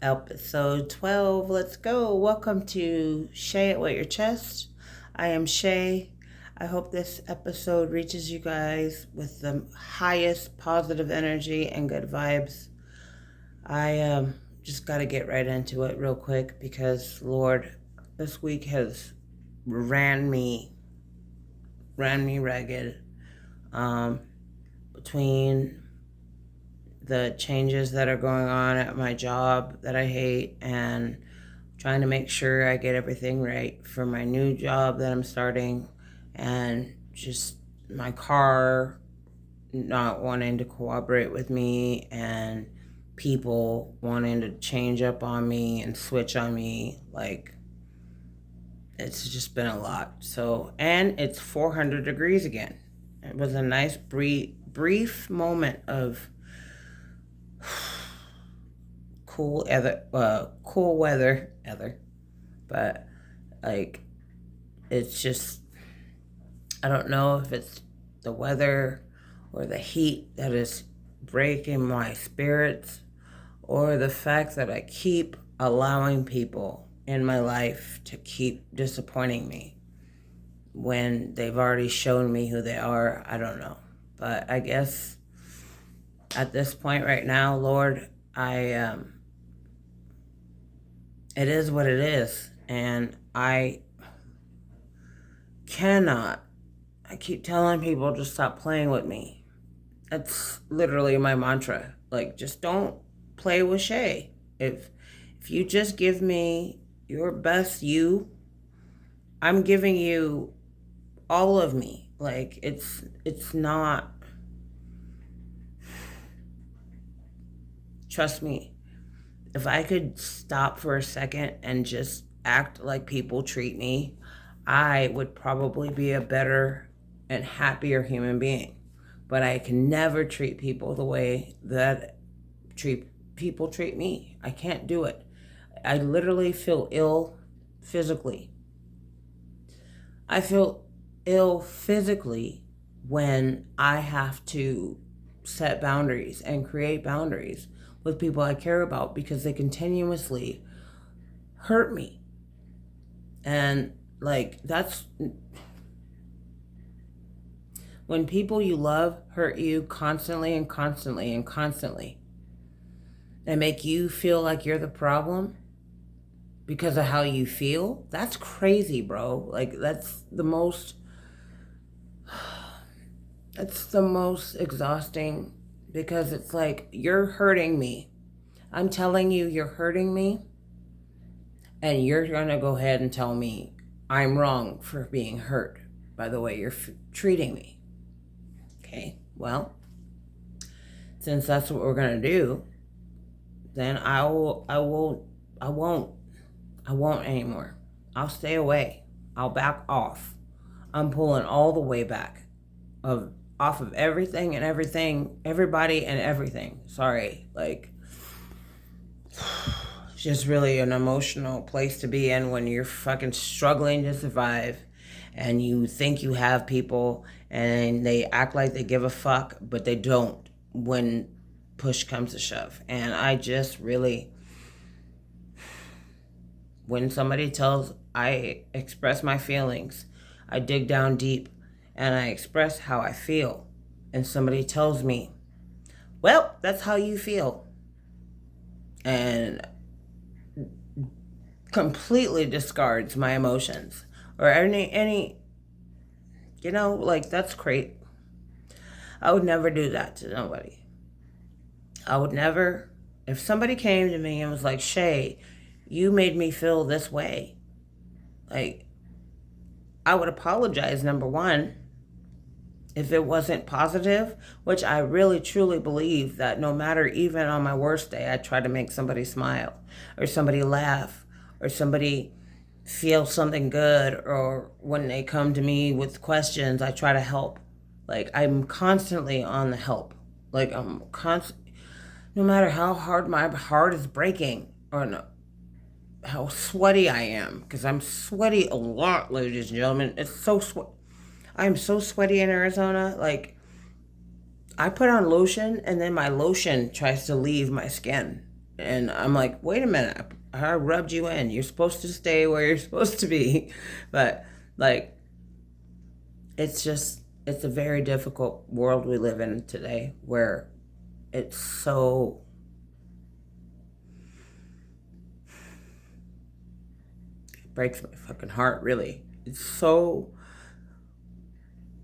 Episode 12. Let's go. Welcome to Shay It Wit your chest. I am Shay. I hope this episode reaches you guys with the highest positive energy and good vibes. I just got to get right into it real quick because, Lord, this week has ran me ragged. Between the changes that are going on at my job that I hate and trying to make sure I get everything right for my new job that I'm starting, and just my car not wanting to cooperate with me, and people wanting to change up on me and switch on me. Like, it's just been a lot. So, and it's 400 degrees again. It was a nice brief moment of cool weather, but like, it's just, I don't know if it's the weather or the heat that is breaking my spirits, or the fact that I keep allowing people in my life to keep disappointing me when they've already shown me who they are. I don't know, but I guess at this point right now, Lord, it is what it is, and I cannot. I keep telling people to stop playing with me. That's literally my mantra. Like, just don't play with Shay. If you just give me your best you, I'm giving you all of me. Like, it's not. Trust me. If I could stop for a second and just act like people treat me, I would probably be a better and happier human being. But I can never treat people the way that people treat me. I can't do it. I literally feel ill physically. I feel ill physically when I have to set boundaries and create boundaries with people I care about, because they continuously hurt me. And like, that's when people you love hurt you constantly and constantly and constantly, and make you feel like you're the problem because of how you feel. That's crazy, bro. Like, that's the most exhausting, because it's like, you're hurting me. I'm telling you, you're hurting me, and you're going to go ahead and tell me I'm wrong for being hurt by the way you're treating me. Okay, well, since that's what we're going to do, then I won't anymore. I'll stay away. I'll back off. I'm pulling all the way back off of everything and everything, everybody and everything. Sorry, like, it's just really an emotional place to be in when you're fucking struggling to survive, and you think you have people and they act like they give a fuck, but they don't when push comes to shove. And I just really, when I express my feelings, I dig down deep and I express how I feel. And somebody tells me, well, that's how you feel, and completely discards my emotions or any like, that's great. I would never do that to nobody. I would never. If somebody came to me and was like, Shay, you made me feel this way, like, I would apologize, number one, if it wasn't positive, which I really truly believe that no matter, even on my worst day, I try to make somebody smile or somebody laugh or somebody feel something good, or when they come to me with questions, I try to help. Like, I'm constantly on the help. Like, no matter how hard my heart is breaking, or no, how sweaty I am, because I'm sweaty a lot, ladies and gentlemen. It's so I'm so sweaty in Arizona. Like, I put on lotion and then my lotion tries to leave my skin. And I'm like, wait a minute, I rubbed you in. You're supposed to stay where you're supposed to be. But like, it's a very difficult world we live in today, where it's so it breaks my fucking heart, really. It's so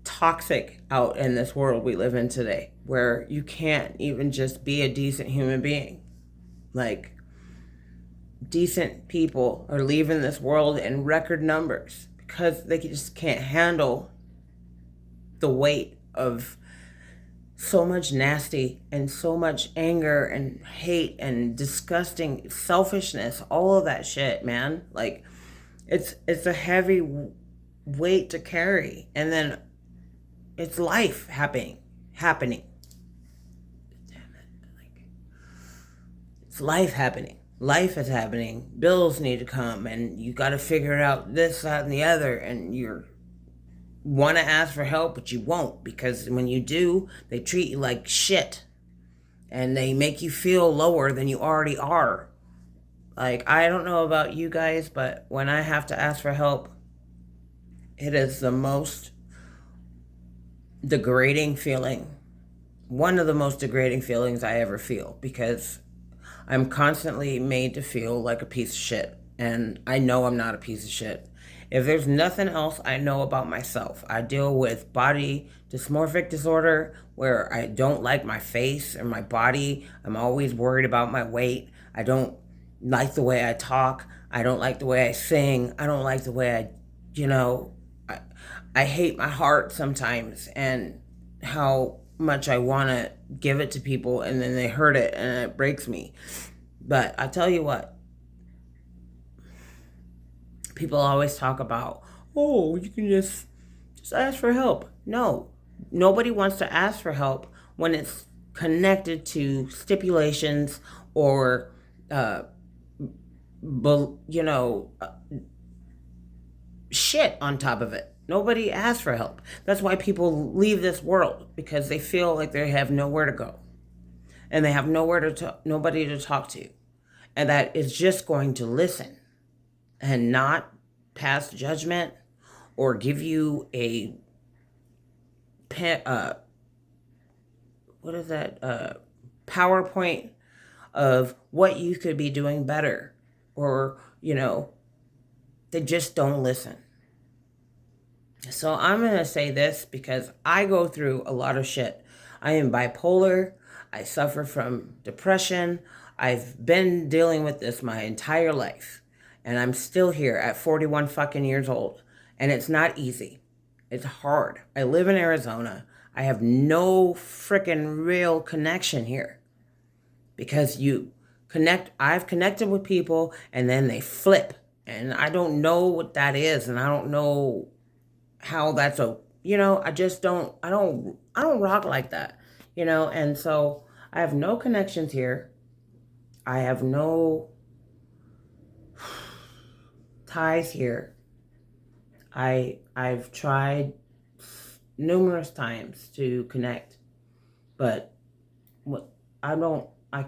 toxic out in this world we live in today, where you can't even just be a decent human being. Like, decent people are leaving this world in record numbers because they just can't handle the weight of so much nasty and so much anger and hate and disgusting selfishness, all of that shit, man. Like, it's a heavy weight to carry. And then it's life happening. Damn it. Like, it's life happening. Life is happening. Bills need to come, and you got to figure out this, that, and the other. And you want to ask for help, but you won't, because when you do, they treat you like shit, and they make you feel lower than you already are. Like, I don't know about you guys, but when I have to ask for help, it is the most degrading feeling. One of the most degrading feelings I ever feel, because I'm constantly made to feel like a piece of shit. And I know I'm not a piece of shit. If there's nothing else I know about myself, I deal with body dysmorphic disorder, where I don't like my face or my body. I'm always worried about my weight. I don't like the way I talk. I don't like the way I sing. I don't like the way I hate my heart sometimes, and how much I want to give it to people, and then they hurt it and it breaks me. But I tell you what, people always talk about, oh, you can just ask for help. No, nobody wants to ask for help when it's connected to stipulations or, shit on top of it. Nobody asks for help. That's why people leave this world, because they feel like they have nowhere to go, and they have nobody to talk to, and that is just going to listen and not pass judgment or give you a PowerPoint of what you could be doing better, or they just don't listen. So I'm going to say this because I go through a lot of shit. I am bipolar. I suffer from depression. I've been dealing with this my entire life. And I'm still here at 41 fucking years old. And it's not easy. It's hard. I live in Arizona. I have no freaking real connection here. Because I've connected with people and then they flip. And I don't know what that is. And I don't know how that's I just I don't rock like that, and so I have no connections here. I have no ties here. I've tried numerous times to connect, but I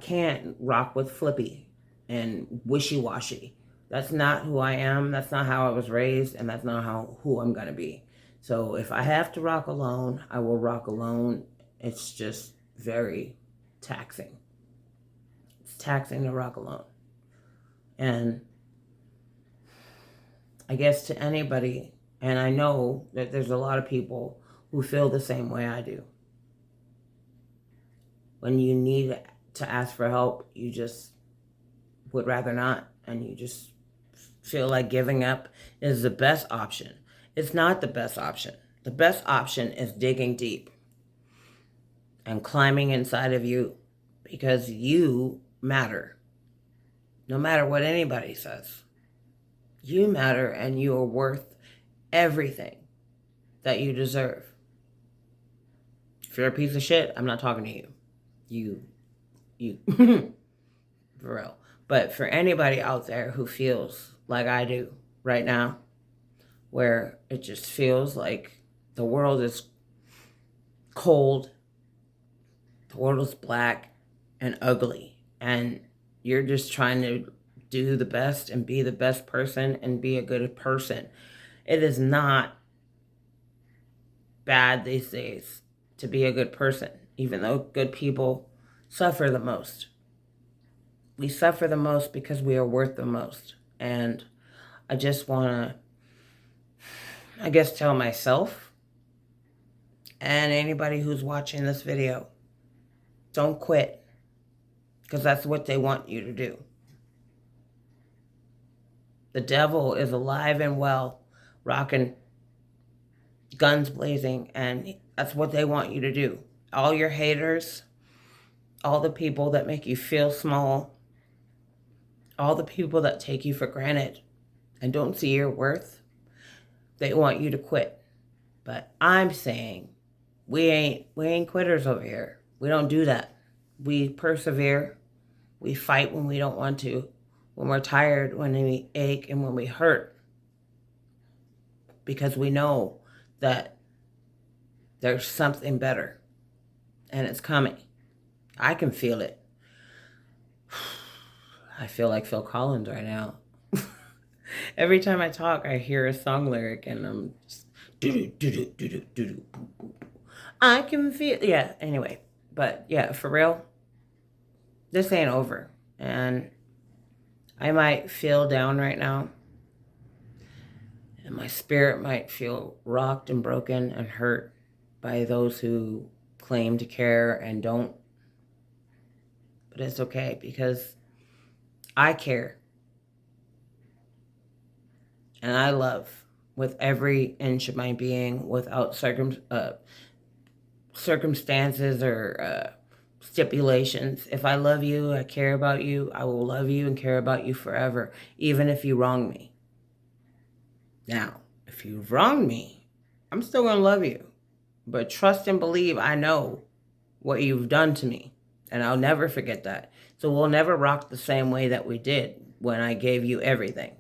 can't rock with flippy and wishy-washy. That's not who I am. That's not how I was raised, and that's not who I'm going to be. So if I have to rock alone, I will rock alone. It's just very taxing. It's taxing to rock alone. And I guess to anybody, and I know that there's a lot of people who feel the same way I do. When you need to ask for help, you just would rather not, and you just feel like giving up is the best option. It's not the best option. The best option is digging deep and climbing inside of you, because you matter. No matter what anybody says, you matter, and you are worth everything that you deserve. If you're a piece of shit, I'm not talking to you. You, for real. But for anybody out there who feels like I do right now, where it just feels like the world is cold, the world is black and ugly, and You're just trying to do the best and be the best person and be a good person. It is not bad these days to be a good person, even though good people suffer the most. We suffer the most because we are worth the most. And I just want to, I guess, tell myself and anybody who's watching this video, don't quit, because that's what they want you to do. The devil is alive and well, rocking, guns blazing, and that's what they want you to do. All your haters, all the people that make you feel small, all the people that take you for granted and don't see your worth, they want you to quit. But I'm saying we ain't quitters over here. We don't do that. We persevere. We fight when we don't want to, when we're tired, when we ache, and when we hurt, because we know that there's something better and it's coming. I can feel it. I feel like Phil Collins right now. Every time I talk, I hear a song lyric and I'm just do-do-do-do-do-do-do. I can feel, yeah, anyway. But yeah, for real, this ain't over. And I might feel down right now. And my spirit might feel rocked and broken and hurt by those who claim to care and don't. But it's okay, because I care. And I love with every inch of my being, without circumstances or stipulations. If I love you, I care about you, I will love you and care about you forever, even if you wrong me. Now, if you've wronged me, I'm still going to love you. But trust and believe I know what you've done to me. And I'll never forget that. So we'll never rock the same way that we did when I gave you everything.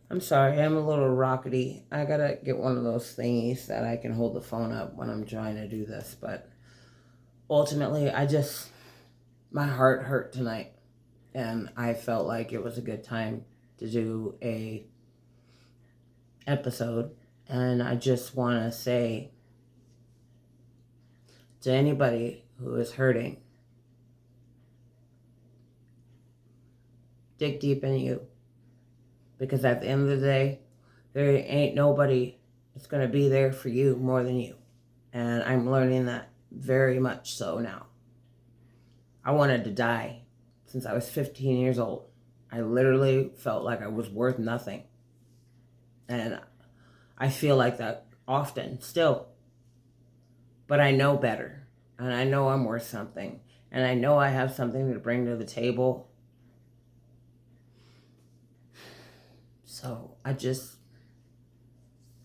I'm sorry, I'm a little rockety. I gotta get one of those thingies that I can hold the phone up when I'm trying to do this. But ultimately, my heart hurt tonight. And I felt like it was a good time to do a episode. And I just want to say to anybody who is hurting, dig deep in you. Because at the end of the day, there ain't nobody that's going to be there for you more than you. And I'm learning that very much so now. I wanted to die since I was 15 years old. I literally felt like I was worth nothing. And I feel like that often still. But I know better. And I know I'm worth something. And I know I have something to bring to the table. So I just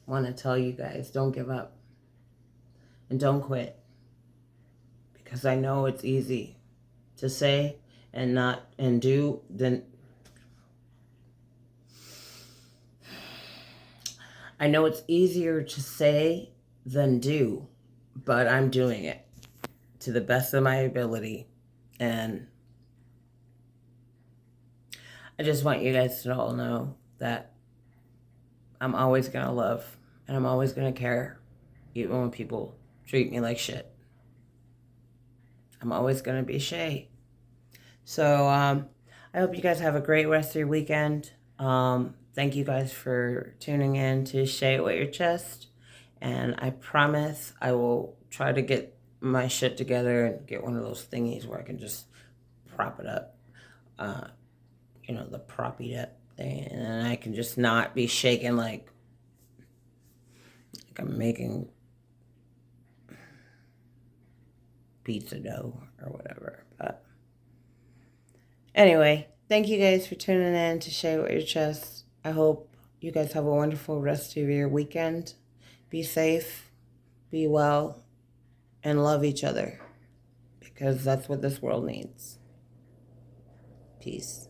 want to tell you guys, don't give up. And don't quit. Because I know it's easy to say and not and do than I know it's easier to say than do, but I'm doing it to the best of my ability. And I just want you guys to all know that I'm always going to love and I'm always going to care, even when people treat me like shit. I'm always going to be Shay. So I hope you guys have a great rest of your weekend. Thank you guys for tuning in to Shay It With Your Chest. And I promise I will try to get my shit together and get one of those thingies where I can just prop it up. The proppy up thing. And I can just not be shaking like I'm making pizza dough or whatever. But anyway, thank you guys for tuning in to Shay It With Your Chest. I hope you guys have a wonderful rest of your weekend. Be safe, be well, and love each other, because that's what this world needs. Peace.